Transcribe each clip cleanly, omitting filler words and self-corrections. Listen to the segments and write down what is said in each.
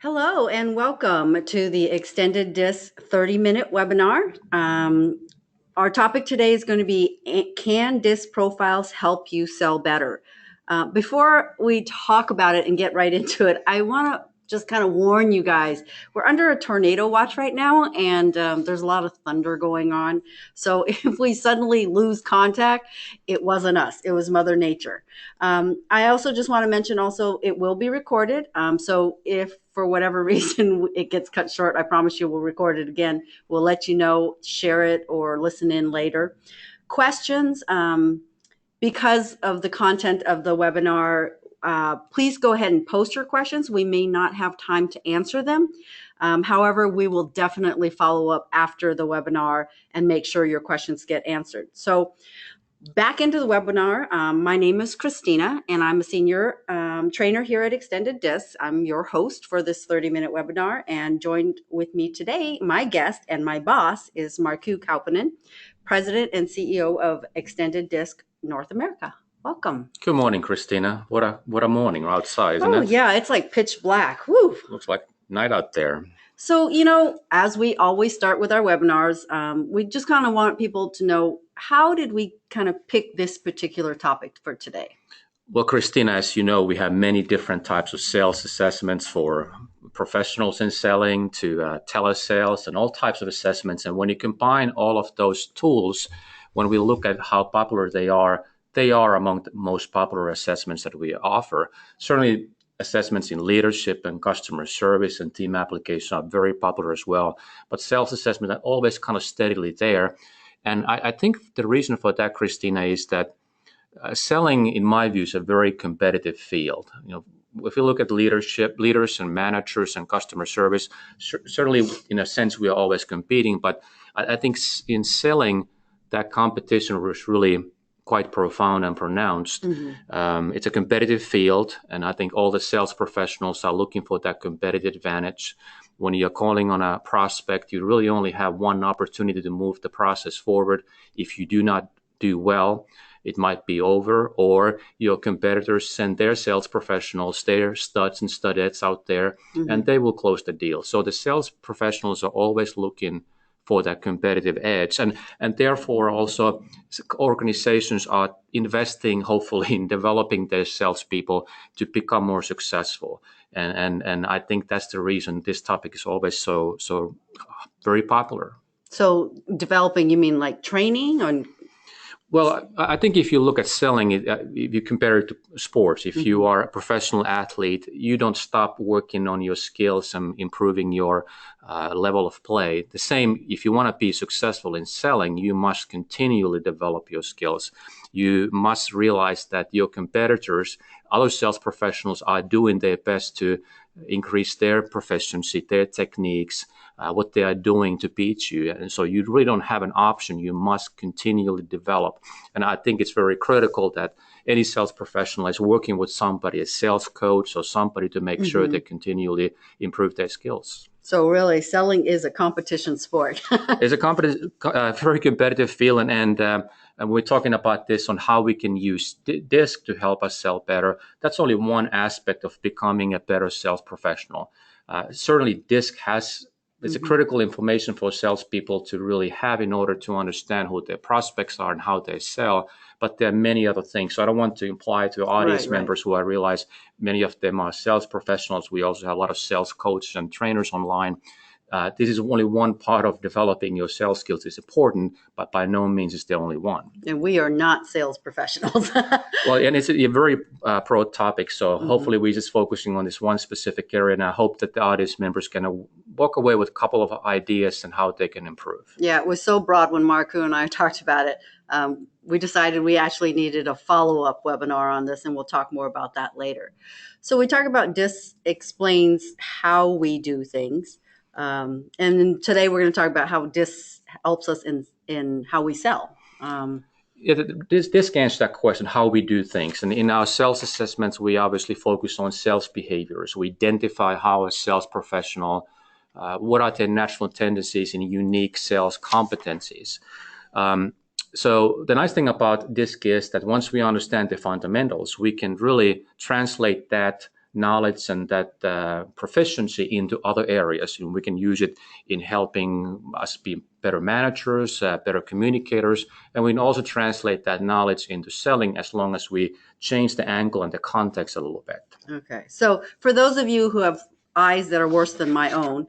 Hello and welcome to the Extended Disc 30-minute webinar. Our topic today is going to be, can disc profiles help you sell better? Before we talk about it and get right into it, I want to just kind of warn you guys, we're under a tornado watch right now, and there's a lot of thunder going on. So if we suddenly lose contact, it wasn't us, it was Mother Nature. I also just want to mention also it will be recorded. So if for whatever reason it gets cut short, I promise you we'll record it again. We'll let you know, share it or listen in later. Questions, because of the content of the webinar, please go ahead and post your questions. We may not have time to answer them. However, we will definitely follow up after the webinar and make sure your questions get answered. So back into the webinar. My name is Christina, and I'm a senior trainer here at Extended Disc. I'm your host for this 30-minute webinar, and joined with me today, my guest and my boss is Markku Kauppanen, President and CEO of Extended Disc North America. Welcome. Good morning, Christina. What a morning outside, isn't it? Oh, yeah, it's like pitch black. Woo. Looks like night out there. So, as we always start with our webinars, we just kind of want people to know, how did we kind of pick this particular topic for today? Well, Christina, as you know, we have many different types of sales assessments for professionals in selling to telesales and all types of assessments. And when you combine all of those tools, when we look at how popular they are among the most popular assessments that we offer. Certainly, assessments in leadership and customer service and team application are very popular as well. But sales assessments are always kind of steadily there. And I think the reason for that, Christina, is that selling, in my view, is a very competitive field. If you look at leaders and managers and customer service, certainly in a sense we are always competing. But I think in selling, that competition was really quite profound and pronounced. Mm-hmm. It's a competitive field, and I think all the sales professionals are looking for that competitive advantage. When you're calling on a prospect, you really only have one opportunity to move the process forward. If you do not do well, it might be over, or your competitors send their sales professionals, their studs and studettes out there, mm-hmm. and they will close the deal. So the sales professionals are always looking for that competitive edge. And therefore also organizations are investing, hopefully, in developing their salespeople to become more successful. And I think that's the reason this topic is always so very popular. So developing, you mean like training or? Well, I think if you look at selling, if you compare it to sports, if you are a professional athlete, you don't stop working on your skills and improving your level of play. The same, if you want to be successful in selling, you must continually develop your skills. You must realize that your competitors, other sales professionals, are doing their best to increase their proficiency, their techniques, what they are doing to beat you. And so you really don't have an option. You must continually develop. And I think it's very critical that any sales professional is working with somebody, a sales coach or somebody, to make sure they continually improve their skills. So really, selling is a competition sport. It's a very competitive field, and we're talking about this on how we can use DISC to help us sell better. That's only one aspect of becoming a better sales professional. Certainly, DISC it's a critical information for salespeople to really have in order to understand who their prospects are and how they sell. But there are many other things. So I don't want to imply to audience members who I realize many of them are sales professionals. We also have a lot of sales coaches and trainers online. This is only one part of developing your sales skills. It's important, but by no means is the only one. And we are not sales professionals. Well, and it's a very broad topic. So hopefully we're just focusing on this one specific area. And I hope that the audience members can walk away with a couple of ideas and how they can improve. Yeah, it was so broad when Markku and I talked about it. We decided we actually needed a follow-up webinar on this, and we'll talk more about that later. So we talk about DISC explains how we do things. And today we're going to talk about how DISC helps us in how we sell. This answers that question, how we do things. And in our sales assessments, we obviously focus on sales behaviors. We identify how a sales professional, what are their natural tendencies and unique sales competencies. So the nice thing about DISC is that once we understand the fundamentals, we can really translate that knowledge and that proficiency into other areas. And we can use it in helping us be better managers, better communicators, and we can also translate that knowledge into selling as long as we change the angle and the context a little bit. Okay. So for those of you who have eyes that are worse than my own,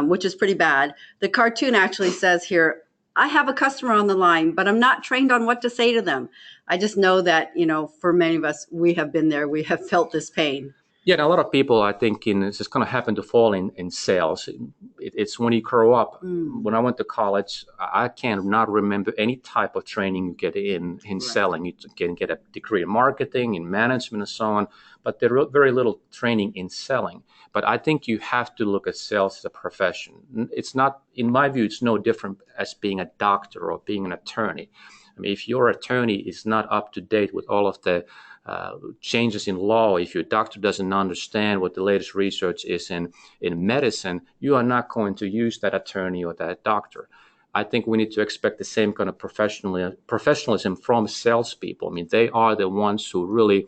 which is pretty bad, the cartoon actually says here, I have a customer on the line, but I'm not trained on what to say to them. I just know that, for many of us, we have been there. We have felt this pain. Yeah, and a lot of people, I think, it's just kind of happen to fall in sales. It's when you grow up. When I went to college, I can not remember any type of training you get in Right. selling. You can get a degree in marketing, in management, and so on, but there are very little training in selling. But I think you have to look at sales as a profession. It's not, in my view, it's no different as being a doctor or being an attorney. I mean, if your attorney is not up to date with all of the changes in law, if your doctor doesn't understand what the latest research is in medicine, you are not going to use that attorney or that doctor. I think we need to expect the same kind of professionalism from salespeople. I mean, they are the ones who really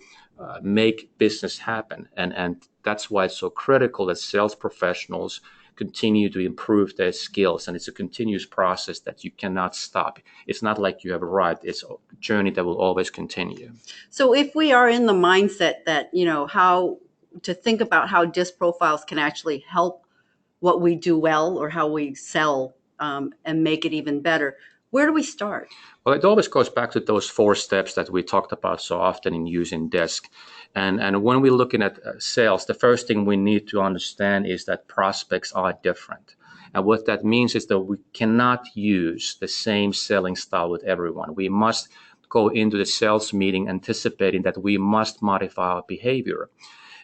make business happen. And that's why it's so critical that sales professionals continue to improve their skills. And it's a continuous process that you cannot stop. It's not like you have arrived. It's a journey that will always continue. So if we are in the mindset that, how to think about how DISC profiles can actually help what we do well or how we sell and make it even better, where do we start? Well, it always goes back to those 4 steps that we talked about so often in using DISC. And when we're looking at sales, the first thing we need to understand is that prospects are different. And what that means is that we cannot use the same selling style with everyone. We must go into the sales meeting anticipating that we must modify our behavior.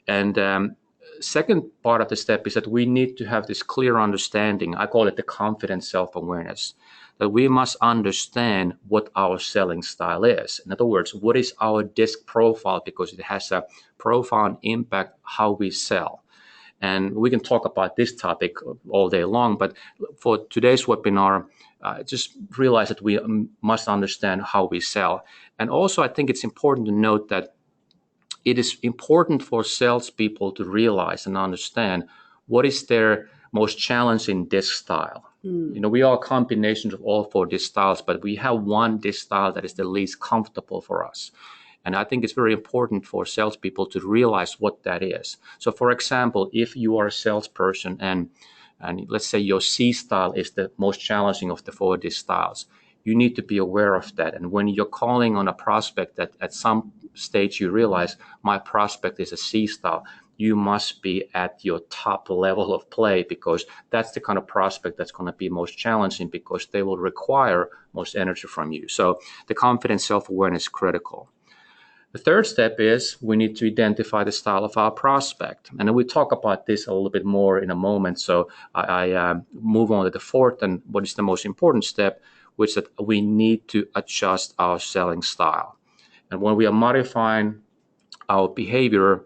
And second part of the step is that we need to have this clear understanding. I call it the confident self-awareness, that we must understand what our selling style is. In other words, what is our DISC profile, because it has a profound impact how we sell. And we can talk about this topic all day long, but for today's webinar, just realize that we must understand how we sell. And also, I think it's important to note that it is important for salespeople to realize and understand what is their most challenging DISC style. We are combinations of all 4 DISC styles, but we have one DISC style that is the least comfortable for us. And I think it's very important for salespeople to realize what that is. So, for example, if you are a salesperson and let's say your C style is the most challenging of the 4 DISC styles, you need to be aware of that. And when you're calling on a prospect that at some stage you realize my prospect is a C style, you must be at your top level of play, because that's the kind of prospect that's going to be most challenging, because they will require most energy from you. So the confident self-awareness is critical. The third step is we need to identify the style of our prospect. And then we talk about this a little bit more in a moment. So I move on to the fourth and what is the most important step, which is that we need to adjust our selling style. And when we are modifying our behavior,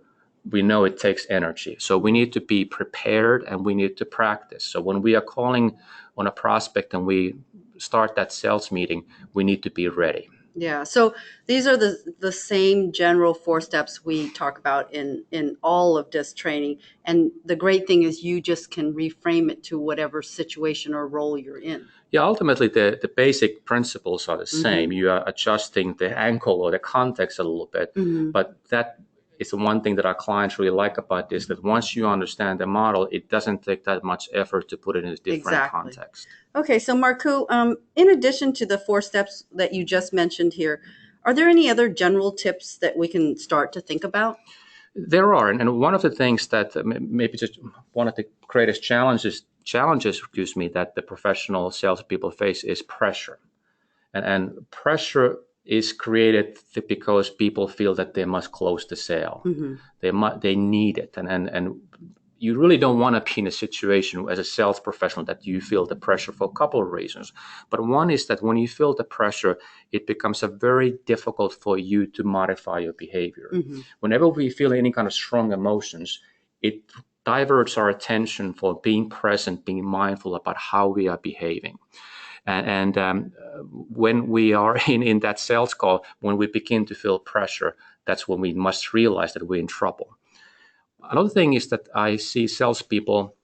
we know it takes energy. So we need to be prepared and we need to practice. So when we are calling on a prospect and we start that sales meeting, we need to be ready. Yeah. So these are the same general 4 steps we talk about in all of DISC training. And the great thing is you just can reframe it to whatever situation or role you're in. Yeah, ultimately the basic principles are the same. You are adjusting the angle or the context a little bit, but that is the one thing that our clients really like about this, that once you understand the model, it doesn't take that much effort to put it in a different context. Okay, so Markku, in addition to the 4 steps that you just mentioned here, are there any other general tips that we can start to think about? There are, and one of the things that maybe just one of the greatest challenges, that the professional salespeople face is pressure. And pressure is created because people feel that they must close the sale. They need it. And you really don't want to be in a situation as a sales professional that you feel the pressure for a couple of reasons. But one is that when you feel the pressure, it becomes very difficult for you to modify your behavior. Whenever we feel any kind of strong emotions, it diverts our attention for being present, being mindful about how we are behaving. And when we are in that sales call, when we begin to feel pressure, that's when we must realize that we're in trouble. Another thing is that I see salespeople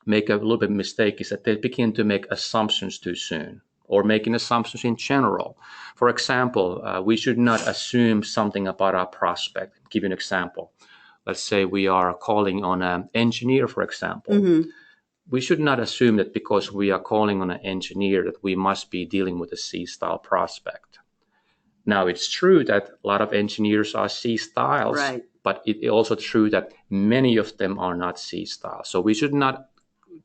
make a little bit of mistake is that they begin to make assumptions too soon or making assumptions in general. For example, we should not assume something about our prospect. I'll give you an example. Let's say we are calling on an engineer, for example. Mm-hmm. We should not assume that because we are calling on an engineer that we must be dealing with a C-style prospect. Now, it's true that a lot of engineers are C-styles, Right. but it's also true that many of them are not C-styles. So we should not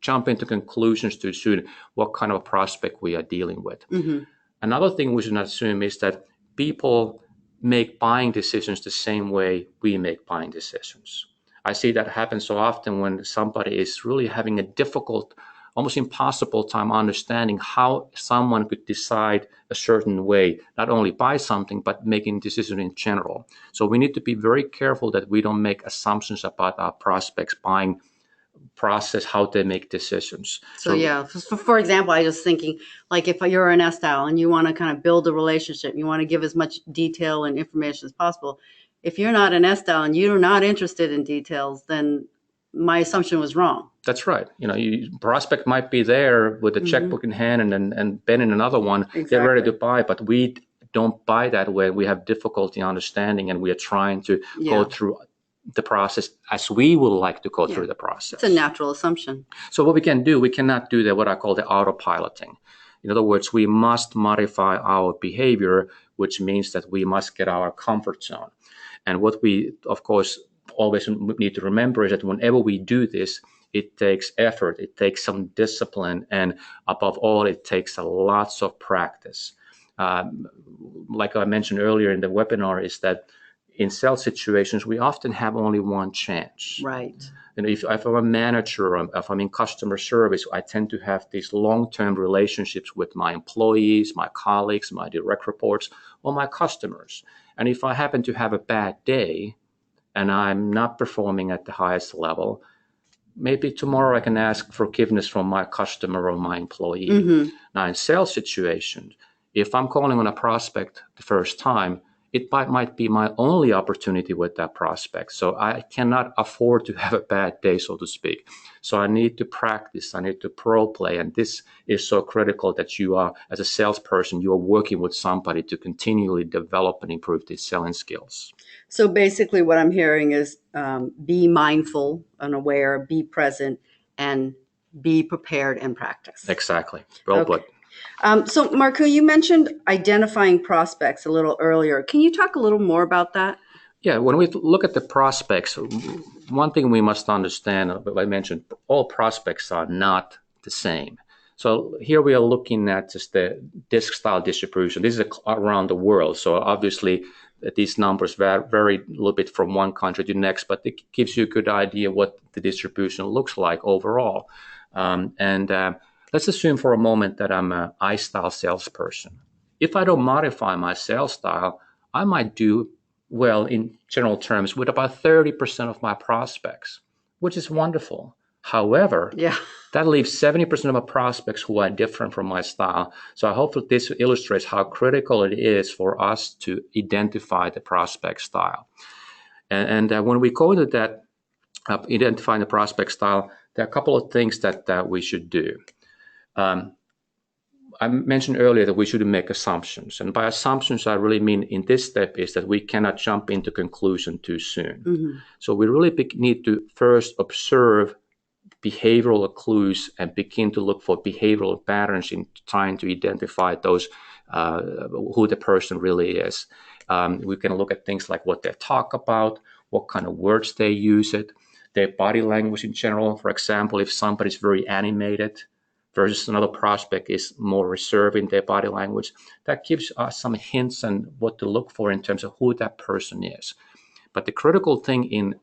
jump into conclusions too soon what kind of prospect we are dealing with. Mm-hmm. Another thing we should not assume is that people make buying decisions the same way we make buying decisions. I see that happen so often when somebody is really having a difficult, almost impossible time understanding how someone could decide a certain way, not only buy something, but making decisions in general. So we need to be very careful that we don't make assumptions about our prospects' buying process, how they make decisions. So yeah, for example, I was thinking, like if you're an S-style and you want to kind of build a relationship, you want to give as much detail and information as possible. If you're not an S-style and you're not interested in details, then my assumption was wrong. That's right. Prospect might be there with a checkbook in hand and pen in another one. Exactly. They're ready to buy, but we don't buy that way. We have difficulty understanding, and we are trying to go through the process as we would like to go through the process. It's a natural assumption. So what we cannot do that what I call the autopiloting. In other words, we must modify our behavior, which means that we must get our comfort zone. And what we, of course, always need to remember is that whenever we do this, it takes effort, it takes some discipline, and above all, it takes lots of practice. Like I mentioned earlier in the webinar, is that in sales situations, we often have only one chance. Right. If I'm a manager, or if I'm in customer service, I tend to have these long-term relationships with my employees, my colleagues, my direct reports, or my customers. And if I happen to have a bad day and I'm not performing at the highest level, maybe tomorrow I can ask forgiveness from my customer or my employee. Mm-hmm. Now, in sales situations, if I'm calling on a prospect the first time, it might be my only opportunity with that prospect. So I cannot afford to have a bad day, so to speak. So I need to practice, I need to pro play. And this is so critical that you are, as a salesperson, you are working with somebody to continually develop and improve these selling skills. So basically what I'm hearing is be mindful and aware, be present, and be prepared and practice. Exactly. Well put. So Marco, you mentioned identifying prospects a little earlier. Can you talk a little more about that? Yeah, when we look at the prospects, one thing we must understand, I mentioned, all prospects are not the same. So here we are looking at just the disc style distribution. This is around the world. So obviously these numbers vary a little bit from one country to the next, but it gives you a good idea what the distribution looks like overall. Let's assume for a moment that I'm an I-style salesperson. If I don't modify my sales style, I might do well in general terms with about 30% of my prospects, which is wonderful. However, that leaves 70% of my prospects who are different from my style. So I hope that this illustrates how critical it is for us to identify the prospect style. And when we go into that, identifying the prospect style, there are a couple of things that we should do. I mentioned earlier that we shouldn't make assumptions. And by assumptions, I really mean in this step is that we cannot jump into conclusion too soon. Mm-hmm. So we really need to first observe behavioral clues and begin to look for behavioral patterns in trying to identify those, who the person really is. We can look at things like what they talk about, what kind of words they use it, their body language in general. For example, if somebody's very animated, versus another prospect is more reserved in their body language, that gives us some hints on what to look for in terms of who that person is. But the critical thing in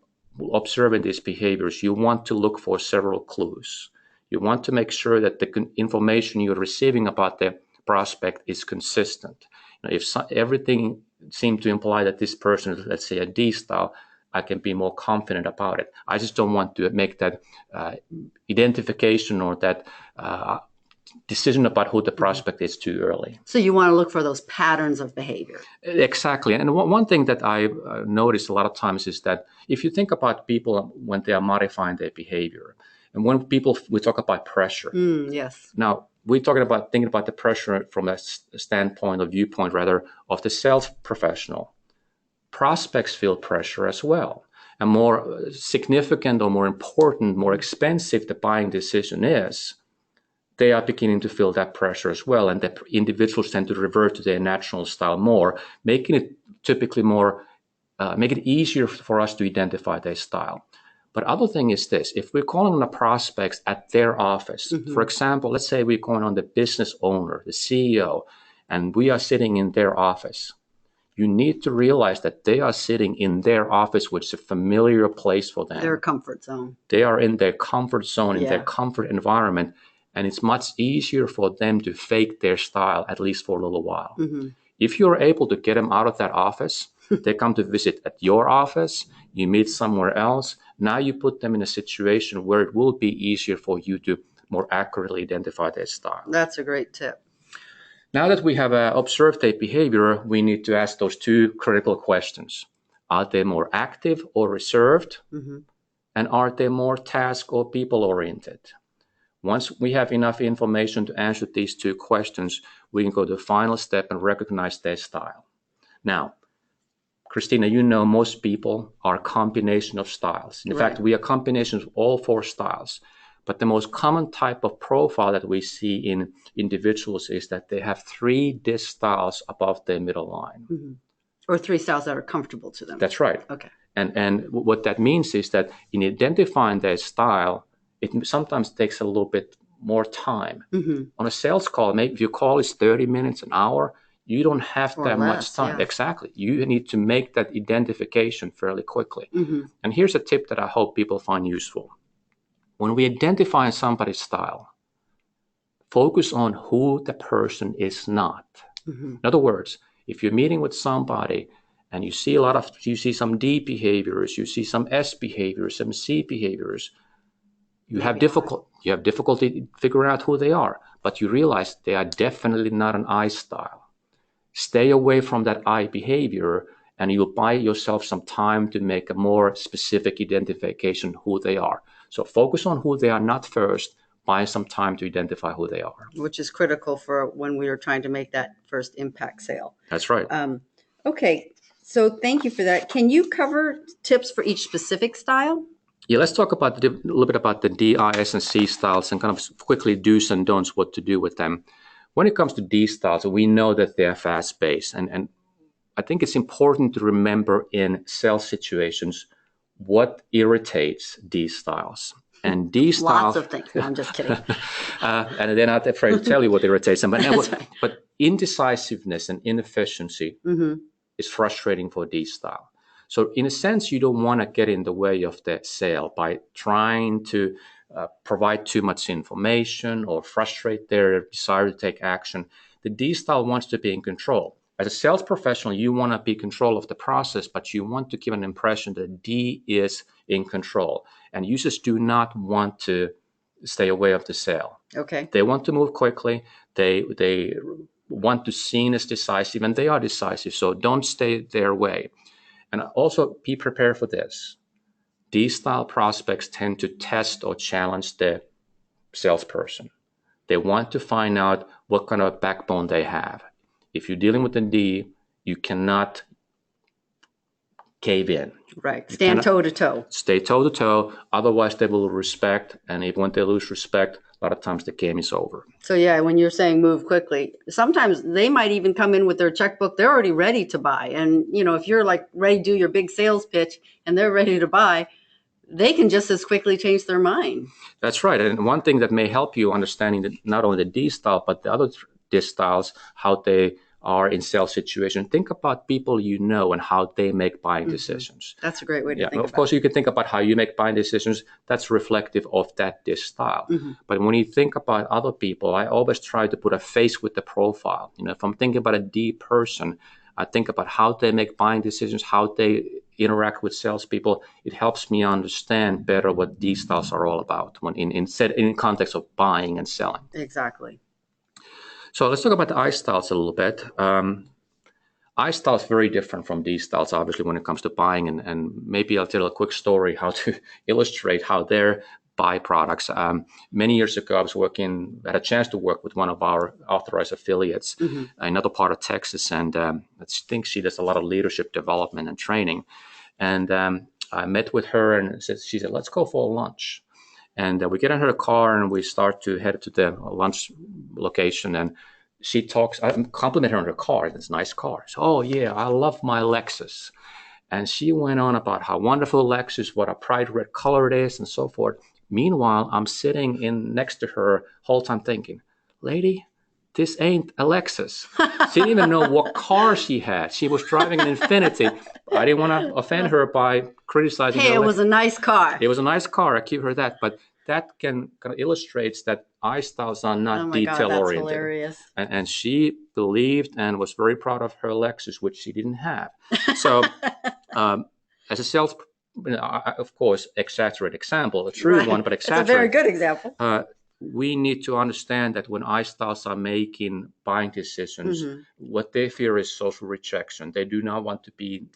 observing these behaviors, you want to look for several clues. You want to make sure that the information you're receiving about the prospect is consistent. If everything seemed to imply that this person is, let's say, a D style, I can be more confident about it. I just don't want to make that identification or that decision about who the prospect is too early. So you want to look for those patterns of behavior. Exactly. And one thing that I noticed a lot of times is that if you think about people when they are modifying their behavior, and when we talk about pressure. Yes. Now, we're thinking about the pressure from a viewpoint rather, of the sales professional. Prospects feel pressure as well. And more significant or more important, more expensive the buying decision is, they are beginning to feel that pressure as well. And the individuals tend to revert to their natural style more, making it typically make it easier for us to identify their style. But other thing is this, if we're calling on the prospects at their office, for example, let's say we're calling on the business owner, the CEO, and we are sitting in their office. You need to realize that they are sitting in their office, which is a familiar place for them. Their comfort zone. They are in their comfort zone, in their comfort environment, and it's much easier for them to fake their style, at least for a little while. If you're able to get them out of that office, they come to visit at your office, you meet somewhere else, now you put them in a situation where it will be easier for you to more accurately identify their style. That's a great tip. Now that we have observed their behavior, we need to ask those two critical questions. Are they more active or reserved? And are they more task or people-oriented? Once we have enough information to answer these two questions, we can go to the final step and recognize their style. Now, Christina, you know most people are a combination of styles. In fact, we are combinations of all four styles. But the most common type of profile that we see in individuals is that they have 3 disc styles above their middle line. Or 3 styles that are comfortable to them. That's right. Okay. And what that means is that in identifying their style, it sometimes takes a little bit more time. On a sales call, maybe if your call is 30 minutes, an hour, you don't have that much time. Yeah. Exactly. You need to make that identification fairly quickly. And here's a tip that I hope people find useful. When we identify somebody's style, focus on who the person is not. In other words, if you're meeting with somebody and you see some D behaviors, you see some S behaviors, some C behaviors, you have difficulty figuring out who they are, but you realize they are definitely not an I style. Stay away from that I behavior, and you'll buy yourself some time to make a more specific identification who they are. So focus on who they are not first, buy some time to identify who they are. Which is critical for when we are trying to make that first impact sale. That's right. Okay, so thank you for that. Can you cover tips for each specific style? Yeah, let's talk about a little bit about the D, I, S, and C styles and kind of quickly do's and don'ts, what to do with them. When it comes to D styles, we know that they're fast-paced, and I think it's important to remember in sales situations what irritates D styles. And D styles... Lots of things. No, I'm just kidding. And they're not afraid to tell you what irritates them. But, Right. but indecisiveness and inefficiency is frustrating for D style. So in a sense, you don't want to get in the way of the sale by trying to provide too much information or frustrate their desire to take action. The D style wants to be in control. As a sales professional, you want to be in control of the process, but you want to give an impression that D is in control. And users do not want to stay away of the sale. Okay. They want to move quickly. They want to be seen as decisive, and they are decisive. So don't stay their way. And also be prepared for this. D-style prospects tend to test or challenge the salesperson. They want to find out what kind of backbone they have. If you're dealing with a D, you cannot cave in. Right. Stand toe to toe. Stay toe to toe. Otherwise, they will respect. And when they lose respect, a lot of times the game is over. So yeah, when you're saying move quickly, sometimes they might even come in with their checkbook. They're already ready to buy. And, if you're like ready to do your big sales pitch and they're ready to buy, they can just as quickly change their mind. That's right. And one thing that may help you understanding not only the D style, but the other D styles, how they are in sales situations. Think about people you know and how they make buying decisions. That's a great way to think about it. Of course, you can think about how you make buying decisions. That's reflective of that D style. But when you think about other people, I always try to put a face with the profile. If I'm thinking about a D person, I think about how they make buying decisions, how they interact with salespeople. It helps me understand better what D styles are all about when in context of buying and selling. Exactly. So let's talk about the iStyles a little bit. iStyle is very different from these styles, obviously, when it comes to buying. And maybe I'll tell a quick story how to illustrate how their buy products. Many years ago, I had a chance to work with one of our authorized affiliates, another part of Texas. And I think she does a lot of leadership development and training. And I met with her and she said, let's go for lunch. And we get in her car and we start to head to the lunch location. And she talks, I compliment her on her car. It's a nice car. So, oh, yeah, I love my Lexus. And she went on about how wonderful Lexus, what a bright red color it is, and so forth. Meanwhile, I'm sitting in next to her whole time thinking, lady, this ain't a Lexus. She didn't even know what car she had. She was driving an Infiniti. I didn't want to offend her by criticizing her. Hey, it was a nice car. It was a nice car. I give her that. But that kind of illustrates that iStyles are not detail-oriented. That's hilarious. And she believed and was very proud of her Lexus, which she didn't have. So as a sales, of course, exaggerate example, a true one, but exaggerate. It's a very good example. We need to understand that when iStyles are making buying decisions, what they fear is social rejection. They don't want to be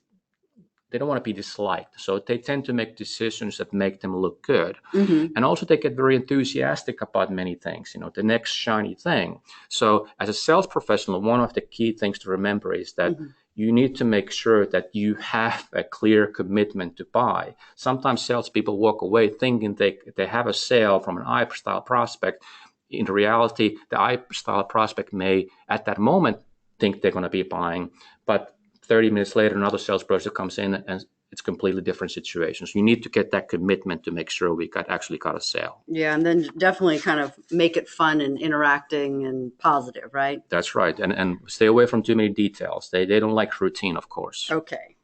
disliked. So they tend to make decisions that make them look good. And also they get very enthusiastic about many things, the next shiny thing. So as a sales professional, one of the key things to remember is that you need to make sure that you have a clear commitment to buy. Sometimes salespeople walk away thinking they have a sale from an iStyle prospect. In reality, the iStyle prospect may, at that moment, think they're going to be buying, but 30 minutes later, another salesperson comes in and it's completely different situations. You need to get that commitment to make sure we actually got a sale. Yeah, and then definitely kind of make it fun and interacting and positive, right? That's right. And stay away from too many details. They don't like routine, of course. Okay.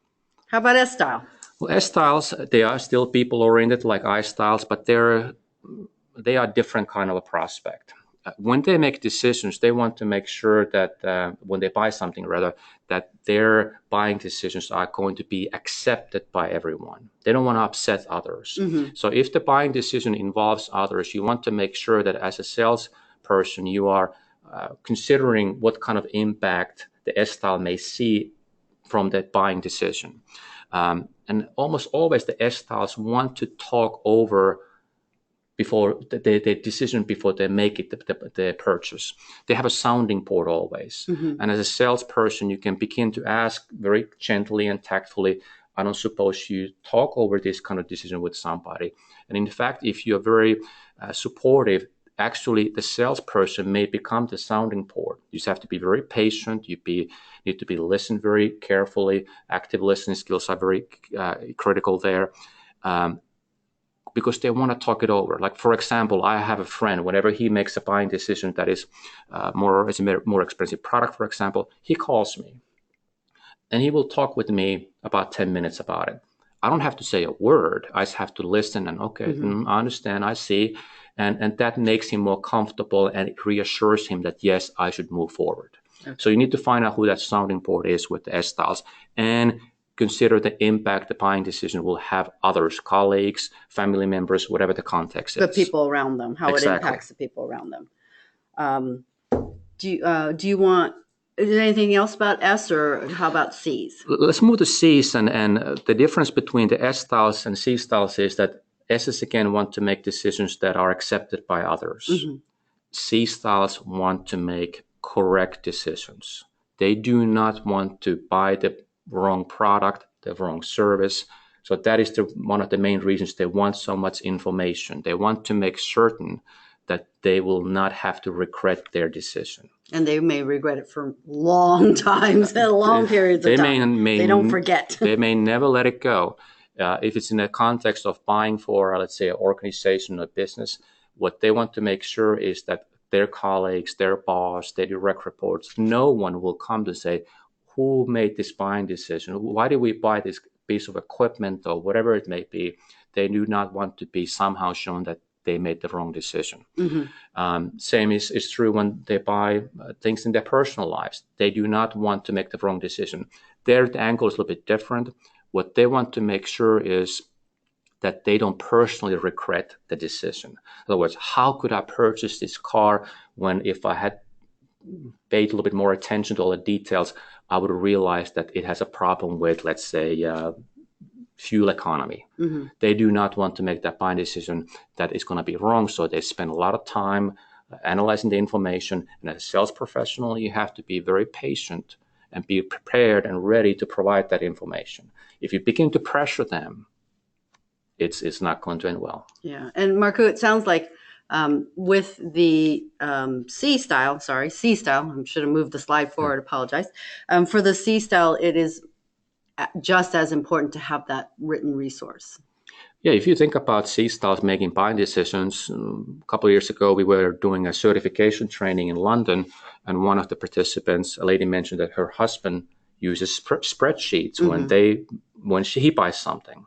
How about S-Style? Well, S-Styles, they are still people-oriented like iStyles, but they are different kind of a prospect. When they make decisions, they want to make sure that when they buy something, that their buying decisions are going to be accepted by everyone. They don't want to upset others. So if the buying decision involves others, you want to make sure that as a salesperson, you are considering what kind of impact the S-Style may see from that buying decision. And almost always the S-Styles want to talk over before the decision, before they make it the purchase. They have a sounding board always. And as a salesperson, you can begin to ask very gently and tactfully, I don't suppose you talk over this kind of decision with somebody. And in fact, if you're very supportive, actually the salesperson may become the sounding board. You just have to be very patient. You need to be listened very carefully. Active listening skills are very critical there. Because they want to talk it over. Like, for example, I have a friend, whenever he makes a buying decision that is more expensive product, for example, he calls me and he will talk with me about 10 minutes about it. I don't have to say a word. I just have to listen and, I understand, I see. And that makes him more comfortable and it reassures him that, yes, I should move forward. Okay. So you need to find out who that sounding board is with the S-Styles and consider the impact the buying decision will have others, colleagues, family members, whatever the context is. The people around them, how it impacts the people around them. Do you want, is there anything else about S or how about C's? Let's move to C's. And the difference between the S-Styles and C-Styles is that S's again want to make decisions that are accepted by others. C-Styles want to make correct decisions. They do not want to buy the wrong product, the wrong service. So that is one of the main reasons they want so much information. They want to make certain that they will not have to regret their decision. And they may regret it for long times, long periods of time. They don't forget. They may never let it go. If it's in the context of buying for, let's say, an organization or business, what they want to make sure is that their colleagues, their boss, their direct reports, no one will come to say, who made this buying decision? Why did we buy this piece of equipment or whatever it may be? They do not want to be somehow shown that they made the wrong decision. Same is true when they buy things in their personal lives. They do not want to make the wrong decision. There, the angle is a little bit different. What they want to make sure is that they don't personally regret the decision. In other words, how could I purchase this car when if I had paid a little bit more attention to all the details, I would realize that it has a problem with, let's say, fuel economy. Mm-hmm. They do not want to make that buying decision that is going to be wrong, so they spend a lot of time analyzing the information. And as a sales professional, you have to be very patient and be prepared and ready to provide that information. If you begin to pressure them, it's not going to end well. Yeah, and Marco, it sounds like with the C style, I should have moved the slide forward, apologize. For the C style, it is just as important to have that written resource. Yeah, if you think about C styles making buying decisions, a couple of years ago, we were doing a certification training in London, and one of the participants, a lady, mentioned that her husband uses spreadsheets when he buys something.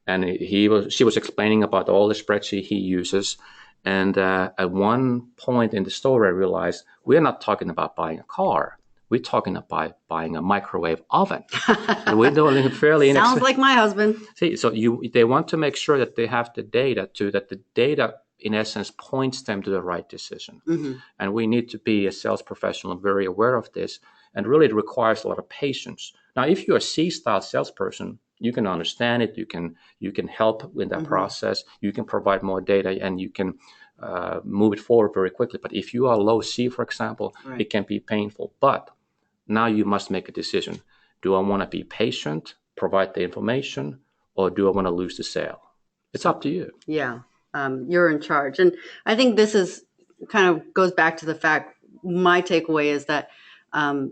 And she was explaining about all the spreadsheet he uses. And at one point in the story, I realized we're not talking about buying a car. We're talking about buying a microwave oven. And we're doing fairly Sounds like my husband. See, so they want to make sure that they have the data that the data, in essence, points them to the right decision. Mm-hmm. And we need to be, a sales professional, very aware of this. And really, it requires a lot of patience. Now, if you're a C-style salesperson, you can understand it. You can help with that process. You can provide more data, and you can move it forward very quickly. But if you are low C, for example, it can be painful. But now you must make a decision. Do I want to be patient, provide the information, or do I want to lose the sale? It's up to you. Yeah, you're in charge. And I think this is kind of goes back to the fact, my takeaway is that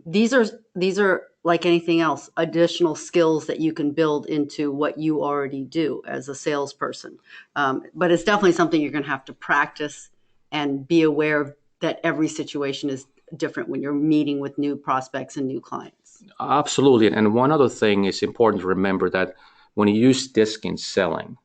these are like anything else, additional skills that you can build into what you already do as a salesperson. But it's definitely something you're going to have to practice and be aware of, that every situation is different when you're meeting with new prospects and new clients. Absolutely. And one other thing is important to remember, that when you use DISC in selling,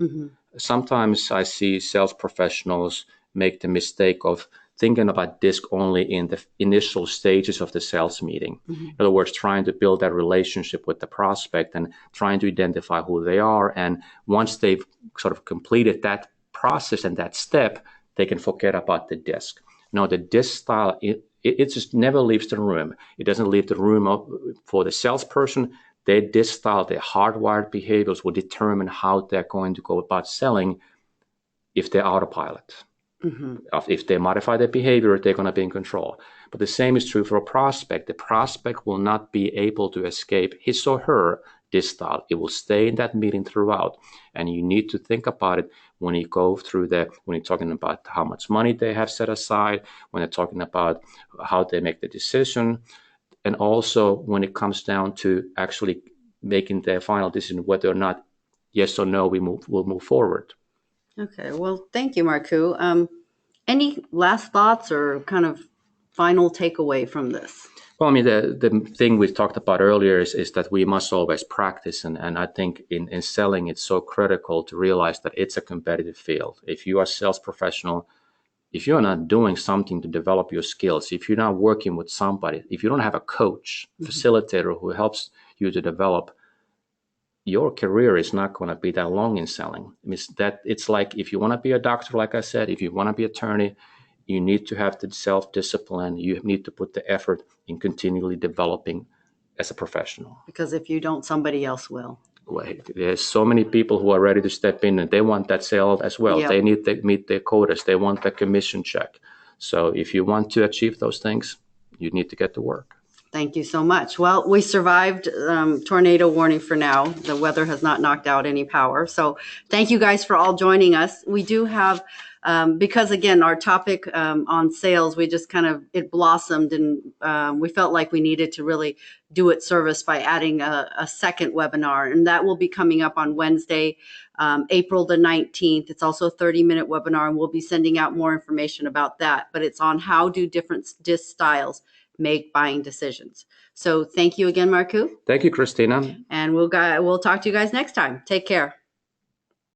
sometimes I see sales professionals make the mistake of thinking about DISC only in the initial stages of the sales meeting. In other words, trying to build that relationship with the prospect and trying to identify who they are. And once they've sort of completed that process and that step, they can forget about the DISC. No, the DISC style, it just never leaves the room. It doesn't leave the room for the salesperson. Their DISC style, their hardwired behaviors will determine how they're going to go about selling if they're autopilot. If they modify their behavior, they're going to be in control. But the same is true for a prospect. The prospect will not be able to escape his or her DISC style. It will stay in that meeting throughout. And you need to think about it when you go through when you're talking about how much money they have set aside, when they're talking about how they make the decision, and also when it comes down to actually making their final decision whether or not, yes or no, we'll move forward. Okay, well, thank you, Markku. Any last thoughts or kind of final takeaway from this? Well, I mean, the thing we talked about earlier is that we must always practice. And I think in selling, it's so critical to realize that it's a competitive field. If you are a sales professional, if you're not doing something to develop your skills, if you're not working with somebody, if you don't have a coach, facilitator who helps you to develop, your career is not going to be that long in selling. I mean, it's like, if you want to be a doctor, like I said, if you want to be an attorney, you need to have the self-discipline. You need to put the effort in continually developing as a professional. Because if you don't, somebody else will. There's so many people who are ready to step in, and they want that sale as well. Yep. They need to meet their quotas. They want the commission check. So if you want to achieve those things, you need to get to work. Thank you so much. Well, we survived tornado warning for now. The weather has not knocked out any power. So thank you guys for all joining us. We do have, because again, our topic on sales, we just it blossomed, and we felt like we needed to really do it service by adding a second webinar. And that will be coming up on Wednesday, April the 19th. It's also a 30-minute webinar, and we'll be sending out more information about that. But it's on how do different DISC styles make buying decisions. So thank you again, Markku. Thank you, Christina. And we'll talk to you guys next time. Take care.